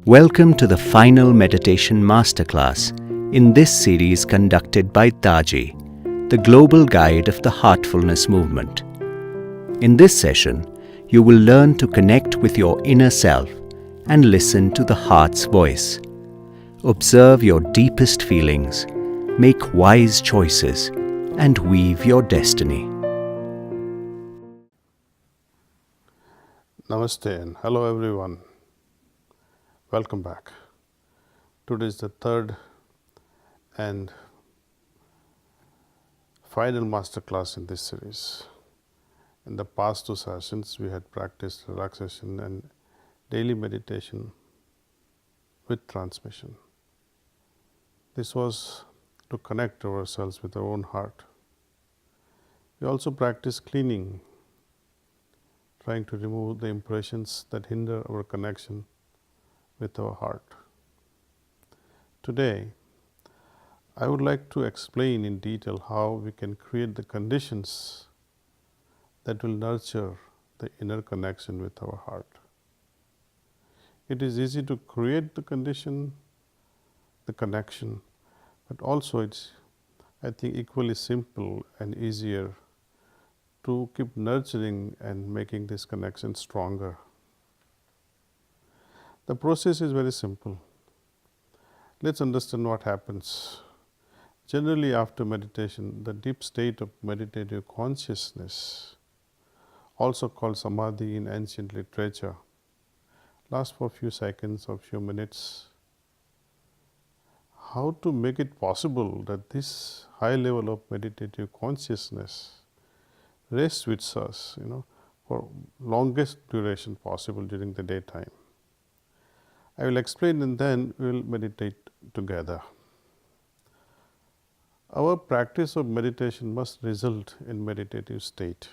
Welcome to the final meditation masterclass in this series conducted by Taji, the global guide of the Heartfulness movement. In this session, you will learn to connect with your inner self and listen to the heart's voice. Observe your deepest feelings, make wise choices, and weave your destiny. Namaste and hello everyone. Welcome back. Today is the third and final masterclass in this series. In the past two sessions, we had practiced relaxation and daily meditation with transmission. This was to connect ourselves with our own heart. We also practiced cleaning, trying to remove the impressions that hinder our connection with our heart. Today, I would like to explain in detail how we can create the conditions that will nurture the inner connection with our heart. It is easy to create the connection, but also it's, I think, equally simple and easier to keep nurturing and making this connection stronger. The process is very simple. Let's understand what happens. Generally, after meditation, the deep state of meditative consciousness, also called samadhi in ancient literature, lasts for a few seconds or few minutes. How to make it possible that this high level of meditative consciousness rests with us, for longest duration possible during the daytime? I will explain and then we will meditate together. Our practice of meditation must result in meditative state.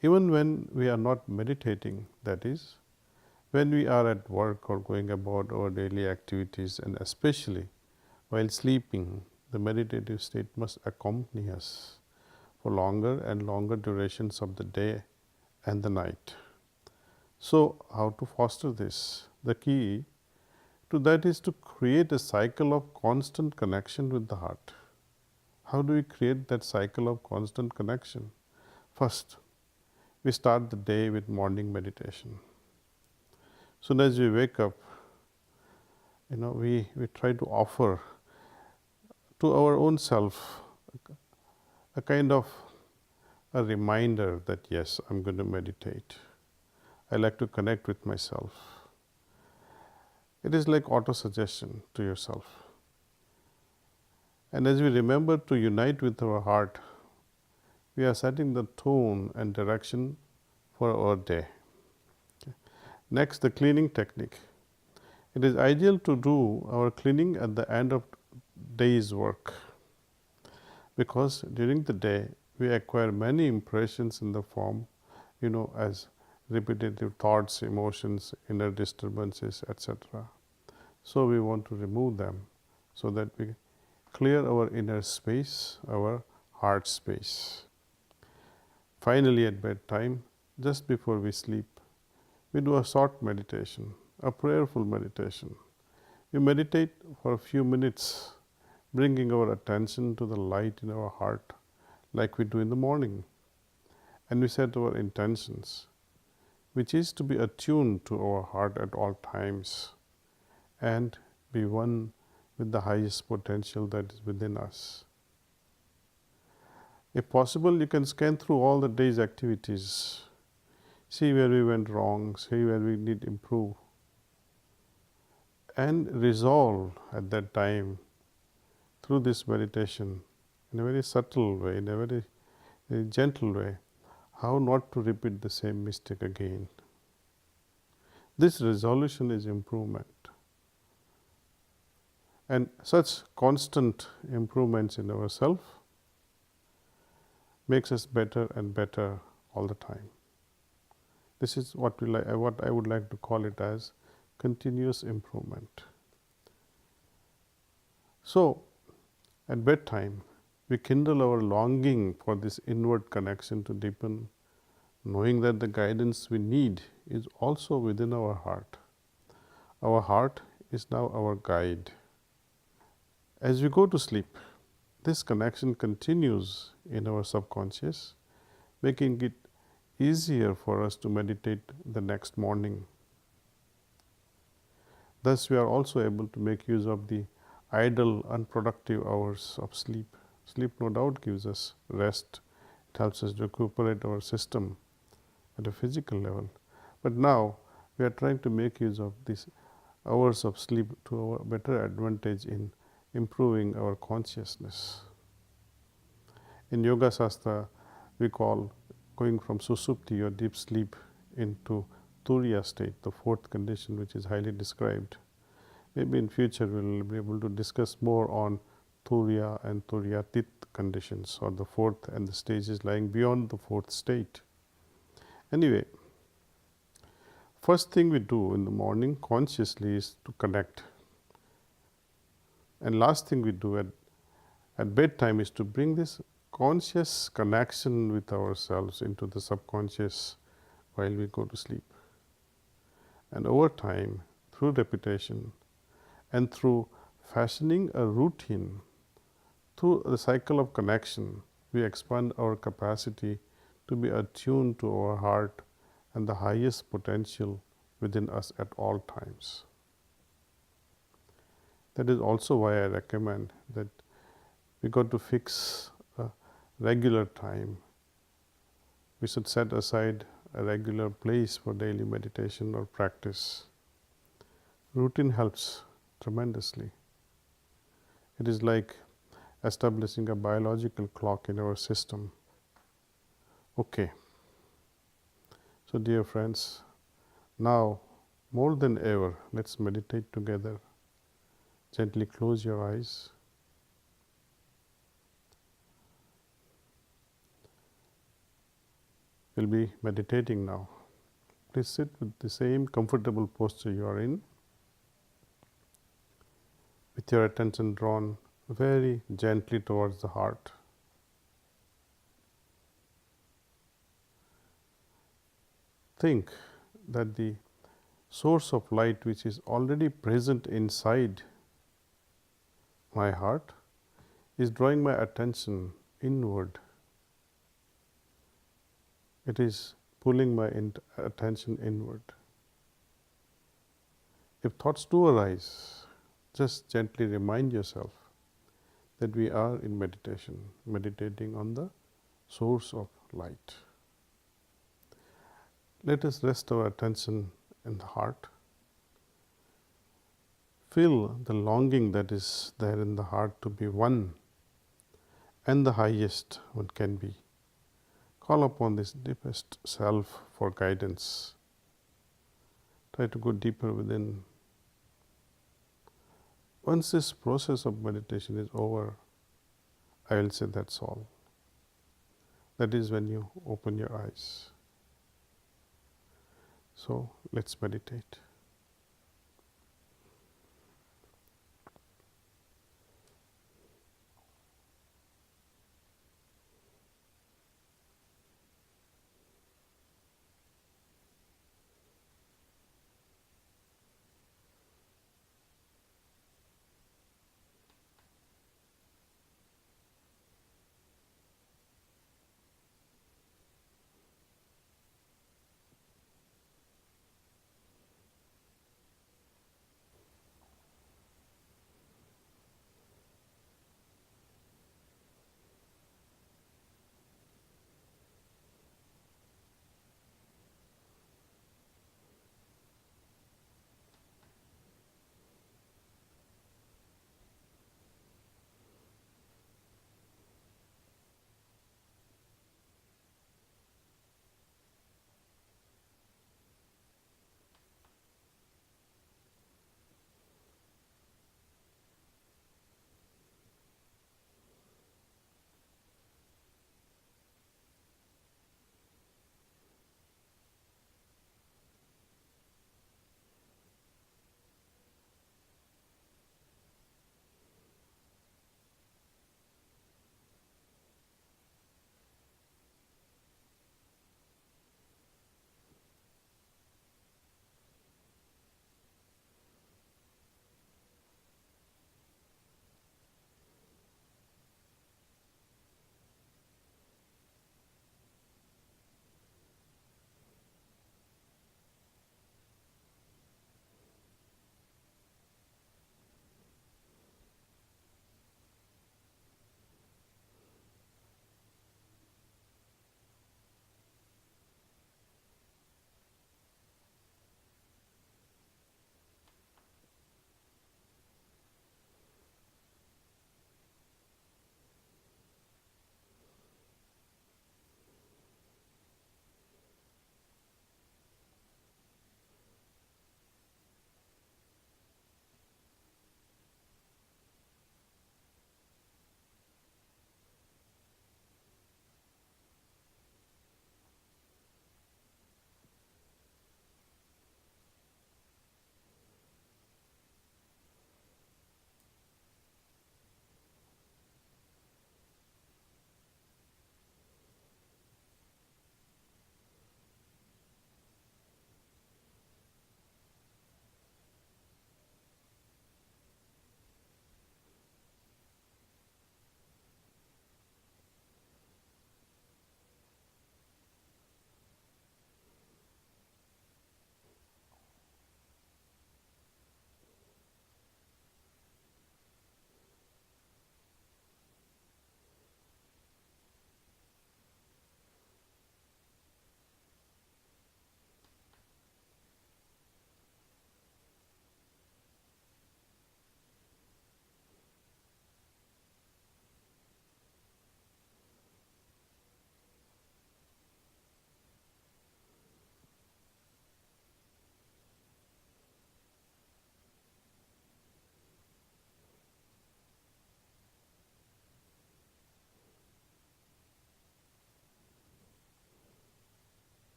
Even when we are not meditating, that is, when we are at work or going about our daily activities, and especially while sleeping, the meditative state must accompany us for longer and longer durations of the day and the night. So, how to foster this? The key to that is to create a cycle of constant connection with the heart. How do we create that cycle of constant connection? First, we start the day with morning meditation. Soon as we wake up, we try to offer to our own self a kind of a reminder that yes, I'm going to meditate. I like to connect with myself. It is like auto-suggestion to yourself. And as we remember to unite with our heart, we are setting the tone and direction for our day. Okay. Next, the cleaning technique. It is ideal to do our cleaning at the end of day's work, because during the day we acquire many impressions in the form, as repetitive thoughts, emotions, inner disturbances, etc. So, we want to remove them so that we clear our inner space, our heart space. Finally, at bedtime, just before we sleep, we do a short meditation, a prayerful meditation. We meditate for a few minutes, bringing our attention to the light in our heart like we do in the morning. And we set our intentions, which is to be attuned to our heart at all times and be one with the highest potential that is within us. If possible, you can scan through all the day's activities, see where we went wrong, see where we need to improve, and resolve at that time through this meditation in a very subtle way, in a very gentle way, how not to repeat the same mistake again. This resolution is improvement. And such constant improvements in ourselves makes us better and better all the time. This is what I would like to call it as continuous improvement. So, at bedtime, we kindle our longing for this inward connection to deepen, knowing that the guidance we need is also within our heart. Our heart is now our guide. As we go to sleep, this connection continues in our subconscious, making it easier for us to meditate the next morning. Thus, we are also able to make use of the idle, unproductive hours of sleep. Sleep, no doubt, gives us rest. It helps us recuperate our system at a physical level. But now, we are trying to make use of these hours of sleep to our better advantage in improving our consciousness. In Yoga Shastra, we call going from susupti or deep sleep into turiya state, the fourth condition, which is highly described. Maybe in future we will be able to discuss more on turiya and turiyatit conditions, or the fourth and the stages lying beyond the fourth state. Anyway, first thing we do in the morning consciously is to connect. And last thing we do at bedtime is to bring this conscious connection with ourselves into the subconscious while we go to sleep. And over time, through repetition and through fashioning a routine, through the cycle of connection, we expand our capacity to be attuned to our heart and the highest potential within us at all times. That is also why I recommend that we got to fix a regular time. We should set aside a regular place for daily meditation or practice. Routine helps tremendously. It is like establishing a biological clock in our system. Okay. So, dear friends, now more than ever, let's meditate together. Gently close your eyes. We'll be meditating now. Please sit with the same comfortable posture you are in, with your attention drawn very gently towards the heart. Think that the source of light which is already present inside my heart is drawing my attention inward. It is pulling my attention inward. If thoughts do arise, just gently remind yourself that we are in meditation, meditating on the source of light. Let us rest our attention in the heart. Feel the longing that is there in the heart to be one and the highest one can be. Call upon this deepest self for guidance. Try to go deeper within. Once this process of meditation is over, I will say that's all. That is when you open your eyes. So let's meditate.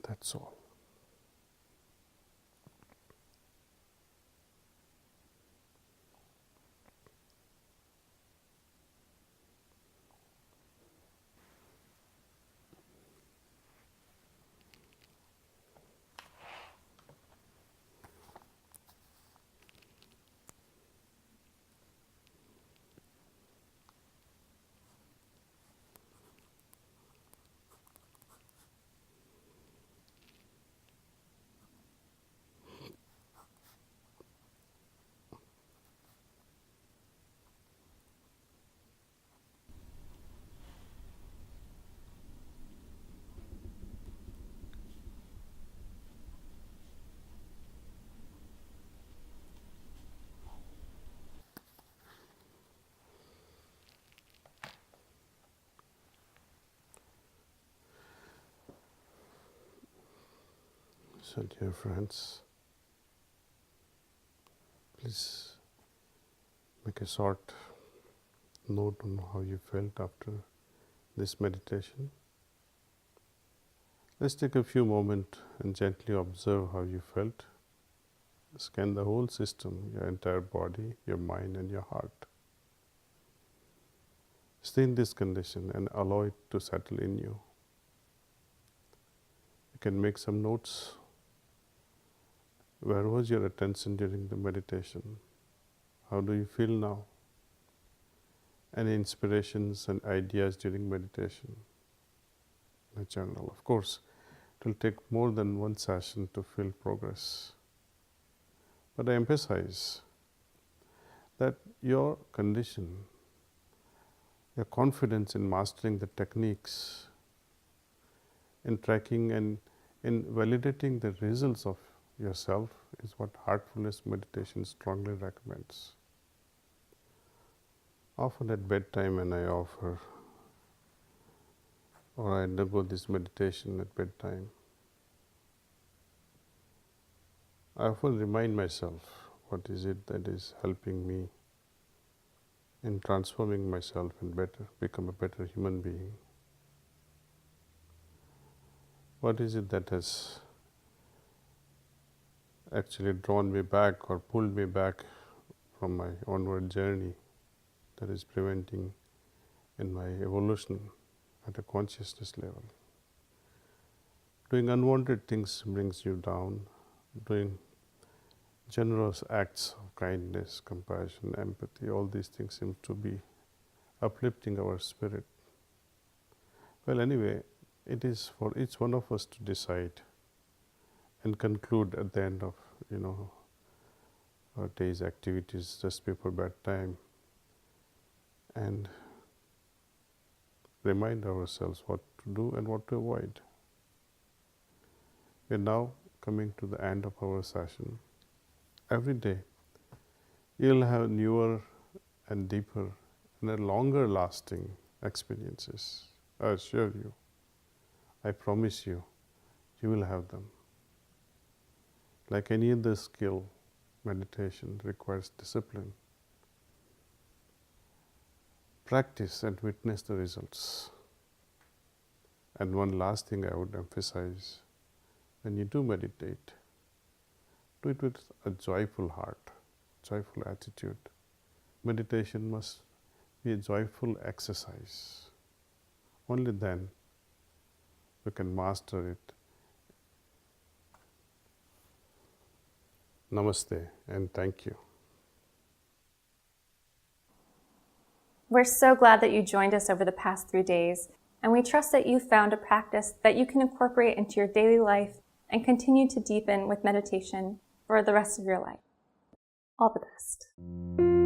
That's all. So, dear friends, please make a short note on how you felt after this meditation. Let's take a few moments and gently observe how you felt. Scan the whole system, your entire body, your mind and your heart. Stay in this condition and allow it to settle in you. You can make some notes. Where was your attention during the meditation? How do you feel now? Any inspirations and ideas during meditation? In a journal. Of course, it will take more than one session to feel progress. But I emphasize that your condition, your confidence in mastering the techniques, in tracking and in validating the results of yourself is what Heartfulness meditation strongly recommends. Often at bedtime when I offer or I undergo this meditation at bedtime, I often remind myself what is it that is helping me in transforming myself and become a better human being. What is it that has actually drawn me back or pulled me back from my onward journey that is preventing in my evolution at a consciousness level. Doing unwanted things brings you down. Doing generous acts of kindness, compassion, empathy, all these things seem to be uplifting our spirit. Well, anyway, it is for each one of us to decide and conclude at the end of our day's activities just before bedtime and remind ourselves what to do and what to avoid. We are now coming to the end of our session. Every day you'll have newer and deeper and longer lasting experiences. I assure you, I promise you, you will have them. Like any other skill, meditation requires discipline. Practice and witness the results. And one last thing I would emphasize, when you do meditate, do it with a joyful heart, joyful attitude. Meditation must be a joyful exercise. Only then we can master it. Namaste and thank you. We're so glad that you joined us over the past 3 days, and we trust that you found a practice that you can incorporate into your daily life and continue to deepen with meditation for the rest of your life. All the best.